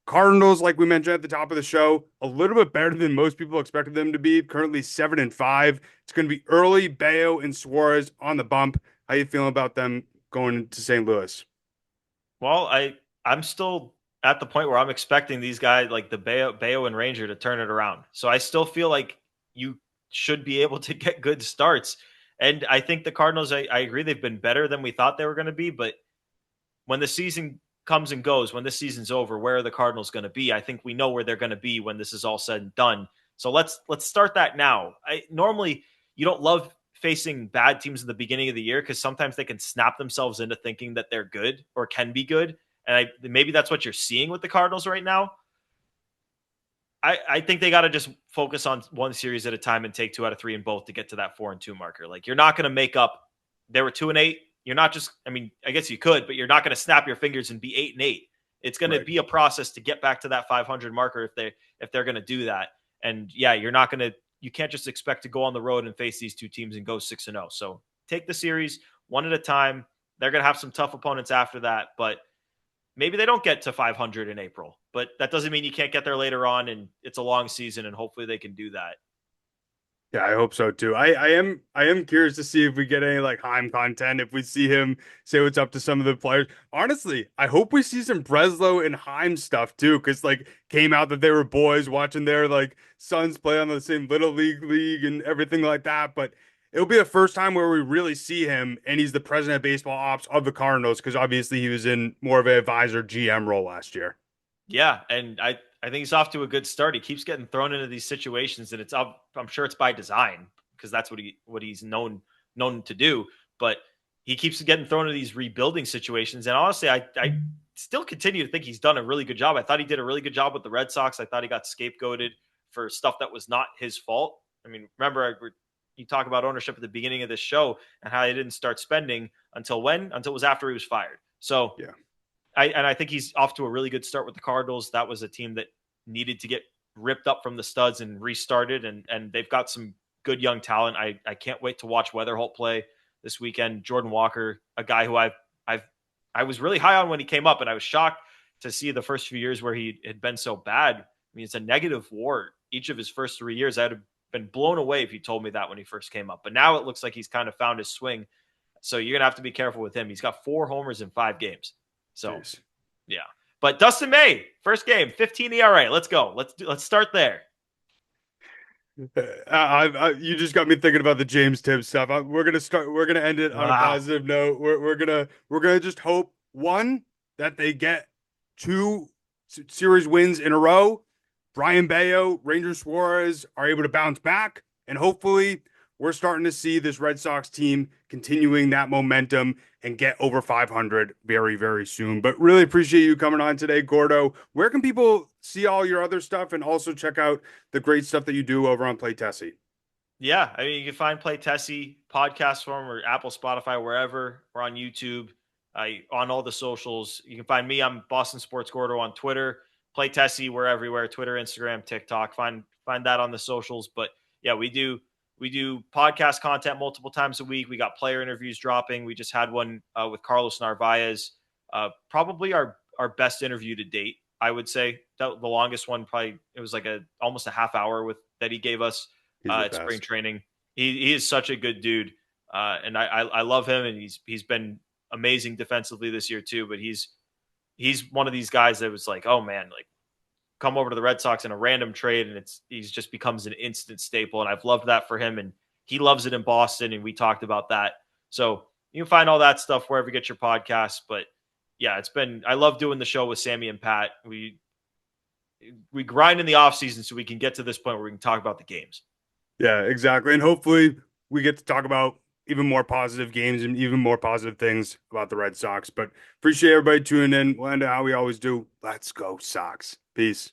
Cardinals, like we mentioned at the top of the show, a little bit better than most people expected them to be. Currently 7-5. It's going to be early. Bello and Suarez on the bump. How you feeling about them going to St. Louis? Well, I'm still at the point where I'm expecting these guys like the Bayo and Ranger to turn it around. So I still feel like you should be able to get good starts. And I think the Cardinals, I agree, they've been better than we thought they were going to be. But when the season comes and goes, when this season's over, where are the Cardinals going to be? I think we know where they're going to be when this is all said and done. So let's start that now. Normally you don't love facing bad teams in the beginning of the year because sometimes they can snap themselves into thinking that they're good or can be good. And maybe that's what you're seeing with the Cardinals right now. I think they got to just focus on one series at a time and take 2 out of 3 in both to get to that 4-2 marker. Like you're not going to make up. They were 2-8. You're not just. I mean, I guess you could, but you're not going to snap your fingers and be 8-8. It's going to Right. be a process to get back to that 500 marker if they're going to do that. And yeah, you're not going to. You can't just expect to go on the road and face these two teams and go 6-0. So take the series one at a time. They're going to have some tough opponents after that, but maybe they don't get to 500 in April, but that doesn't mean you can't get there later on. And it's a long season, and hopefully they can do that. Yeah, I hope so too. I am curious to see if we get any like Heim content, if we see him say what's up to some of the players. Honestly, I hope we see some Breslow and Heim stuff too, because like came out that they were boys watching their like sons play on the same little league and everything like that. But it'll be the first time where we really see him, and he's the president of baseball ops of the Cardinals, because obviously he was in more of an advisor GM role last year. Yeah, and I think he's off to a good start. He keeps getting thrown into these situations, and I'm sure it's by design because that's what he's known to do. But he keeps getting thrown into these rebuilding situations, and honestly, I still continue to think he's done a really good job. I thought he did a really good job with the Red Sox. I thought he got scapegoated for stuff that was not his fault. I mean, remember you talk about ownership at the beginning of this show and how they didn't start spending until when? Until it was after he was fired. So Yeah. I think he's off to a really good start with the Cardinals. That was a team that needed to get ripped up from the studs and restarted, and they've got some good young talent. I can't wait to watch Weatherholt play this weekend. Jordan Walker, a guy who I've I was really high on when he came up, and I was shocked to see the first few years where he had been so bad. I mean, it's a negative WAR each of his first 3 years. I'd have been blown away if you told me that when he first came up. But now it looks like he's kind of found his swing. So you're gonna have to be careful with him. He's got 4 homers in 5 games. So Jeez. yeah. But Dustin May, first game, 15 ERA. Let's go. Let's start there. You just got me thinking about the James Tibbs stuff. We're gonna start. We're gonna end it on a Ah, positive note. We're gonna just hope one that they get two series wins in a row. Brayan Bello, Ranger Suarez are able to bounce back, and hopefully we're starting to see this Red Sox team continuing that momentum and get over 500 very, very soon. But really appreciate you coming on today, Gordo. Where can people see all your other stuff and also check out the great stuff that you do over on Play Tessie? yeah. I mean, you can find Play Tessie podcast form or Apple, Spotify, wherever. We're on YouTube, on all the socials. You can find me. I'm Boston Sports Gordo on Twitter. Play Tessie. We're everywhere. Twitter, Instagram, TikTok. Find that on the socials. But yeah, we do podcast content multiple times a week. We got player interviews dropping. We just had one with Carlos Narvaez. Probably our best interview to date. I would say that the longest one, probably it was like almost a half hour with that he gave us He's the at spring best. training. He is such a good dude, and I love him, and he's been amazing defensively this year too. But he's one of these guys that was like, oh man, like come over to the Red Sox in a random trade, and he's just becomes an instant staple. And I've loved that for him, and he loves it in Boston. And we talked about that. So you can find all that stuff wherever you get your podcasts. But yeah, I love doing the show with Sammy and Pat. We grind in the off season so we can get to this point where we can talk about the games. Yeah, exactly. And hopefully we get to talk about even more positive games and even more positive things about the Red Sox. But appreciate everybody tuning in. We'll end it how we always do. Let's go, Sox. Peace.